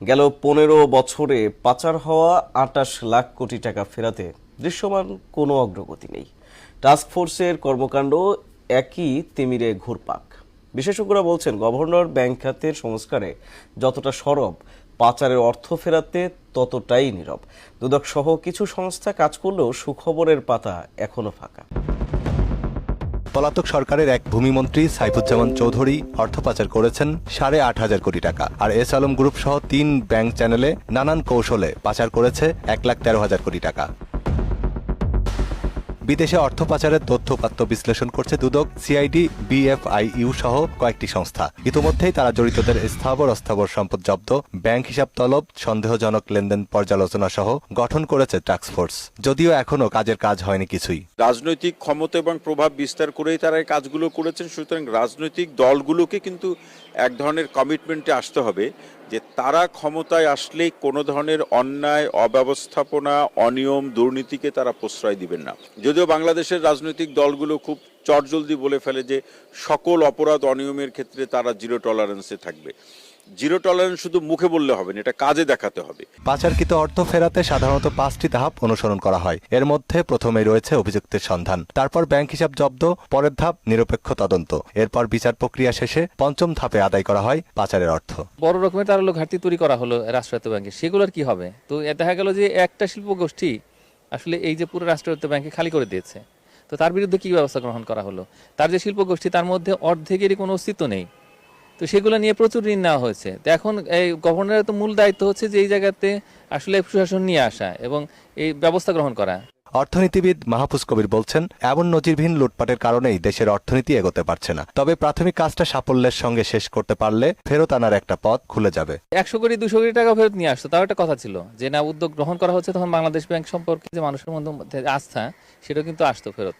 গেল ১৫ বছরে পাচার হওয়া ২৮ লাখ কোটি টাকা ফেরাতে দৃশ্যমান কোনো অগ্রগতি নেই। টাস্কফোর্সের কর্মকাণ্ড একই তিমিরে ঘুরপাক। বিশেষজ্ঞরা বলছেন, গভর্নর ব্যাংক খাতের সংস্কারে যতটা সরব, পাচারের অর্থ ফেরাতে ততটাই নীরব। দুদক সহ কিছু সংস্থা কাজ করলেও সুখবরের পাতা এখনো ফাঁকা। পলাতক সরকারের এক ভূমিমন্ত্রী সাইফুজ্জামান চৌধুরী অর্থ পাচার করেছেন ৮.৫ কোটি টাকা, আর এস আলম গ্রুপ সহ ৩ ব্যাংক চ্যানেলে নানান কৌশলে পাচার করেছে ১,১৩,০০০ কোটি টাকা। বিদেশে অর্থ পাচারের তথ্য-উপাত্ত বিশ্লেষণ করছে দুদক, সিআইডি, বিএফআইইউ সহ কয়েকটি সংস্থা। ইতিমধ্যেই তারা জড়িতদের স্থাবর অস্থাবর সম্পদ জব্দ, ব্যাংক হিসাব তলব, সন্দেহজনক লেনদেন পর্যালোচনা সহ গঠন করেছে টাস্কফোর্স। যদিও এখনো কাজের কাজ হয়নি কিছুই। রাজনৈতিক ক্ষমতা এবং প্রভাব বিস্তার করেই তারা এই কাজগুলো করেছেন। সুতরাং রাজনৈতিক দলগুলোকে কিন্তু এক ধরনের কমিটমেন্টে আসতে হবে যে তারা ক্ষমতায় আসলে কোনো ধরনের অন্যায়, অব্যবস্থাপনা, অনিয়ম, দুর্নীতিকে তারা প্রশ্রয় দিবেন না। যদিও বাংলাদেশের রাজনৈতিক দলগুলো খুব চটজলদি বলে ফেলে যে সকল অপরাধ অনিয়মের ক্ষেত্রে তারা জিরো টলারেন্সে থাকবে। জিরো টলারেন্স শুধু মুখে বললে হবে না, এটা কাজে দেখাতে হবে। পাচারকৃত অর্থ ফেরাতে সাধারণত ৫টি ধাপ অনুসরণ করা হয়। এর মধ্যে প্রথমেই রয়েছে অভিযুক্তের সন্ধান, তারপর ব্যাংক হিসাব জব্দ, পরের ধাপ নিরপেক্ষ তদন্ত, এরপর বিচার প্রক্রিয়া শেষে পঞ্চম ধাপে আদায় করা হয় পাচারের অর্থ। বড় রকমের তারল্য ঘাটতি তৈরি করা হলো রাষ্ট্রায়ত্ত ব্যাংকে, সেগুলোর কি হবে? তো দেখা গেল যে একটা শিল্প গোষ্ঠী আসলে এই যে পুরো রাষ্ট্রায়ত্ত ব্যাংকে খালি করে দিয়েছে। তো তার বিরুদ্ধে কি ব্যবস্থা গ্রহণ করা হলো? তার যে শিল্প গোষ্ঠী, তার মধ্যে অর্ধেকেরই কোনো অস্তিত্ব নেই। তো সেগুলো নিয়ে প্রচুর ঋণ নেওয়া হয়েছে। তো এখন এই গভর্নরের তো মূল দায়িত্ব হচ্ছে যে এই জায়গাতে আসলে সুশাসন নিয়ে আসা এবং এই ব্যবস্থা গ্রহণ করা। অর্থনীতিবিদ মাহফুজ কবির বলছেন, এমন নজিরবিহীন লুটপাটের কারণেই দেশের অর্থনীতি এগোতে পারছে না। তবে প্রাথমিক কাজটা সাফল্যের সঙ্গে শেষ করতে পারলে ফেরত আনার একটা পথ খুলে যাবে। ১০০ কোটি ২০০ কোটি টাকা ফেরত নিয়ে আসতো, তাও একটা কথা ছিল যে না, উদ্যোগ গ্রহণ করা হচ্ছে, তখন বাংলাদেশ ব্যাংক সম্পর্কে যে মানুষের মধ্যে আস্থা, সেটাও কিন্তু আসতো ফেরত।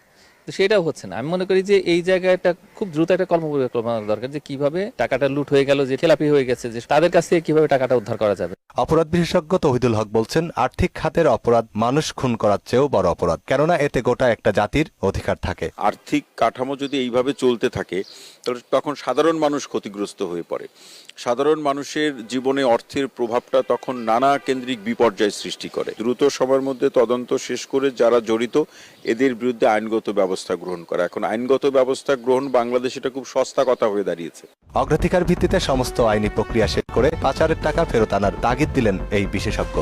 তো সেটাও হচ্ছে না। আমি মনে করি যে এই জায়গাটা খুব দ্রুত একটা কর্মপরিকল্পনা দরকার, যে কিভাবে টাকাটা লুট হয়ে গেল, যে খেলাপি হয়ে গেছে, যে তাদের কাছ থেকে কিভাবে টাকাটা উদ্ধার করা যাবে। অপরাধ বিশেষজ্ঞ তৌহিদুল হক বলছেন, আর্থিক খাতের অপরাধ মানুষ খুন করার চেয়েও বড় অপরাধ, কেননা এতে গোটা একটা জাতির অধিকার থাকে। আর্থিক কাঠামো যদি এইভাবে চলতে থাকে, তাহলে তখন সাধারণ মানুষ ক্ষতিগ্রস্ত হয়ে পড়ে। সাধারণ মানুষের জীবনে অর্থের প্রভাবটা তখন নানা কেন্দ্রিক বিপর্যয় সৃষ্টি করে। দ্রুত সময়ের মধ্যে তদন্ত শেষ করে যারা জড়িত, এদের বিরুদ্ধে আইনগত ব্যবস্থা গ্রহণ করা। এখন আইনগত ব্যবস্থা গ্রহণ বাংলাদেশে এটা খুব সস্তা কথা হয়ে দাঁড়িয়েছে। অগ্রাধিকার ভিত্তিতে সমস্ত আইনি প্রক্রিয়া শেষ করে পাচারের টাকা ফেরত আনার তাগিদ দিলেন এই বিশেষজ্ঞ।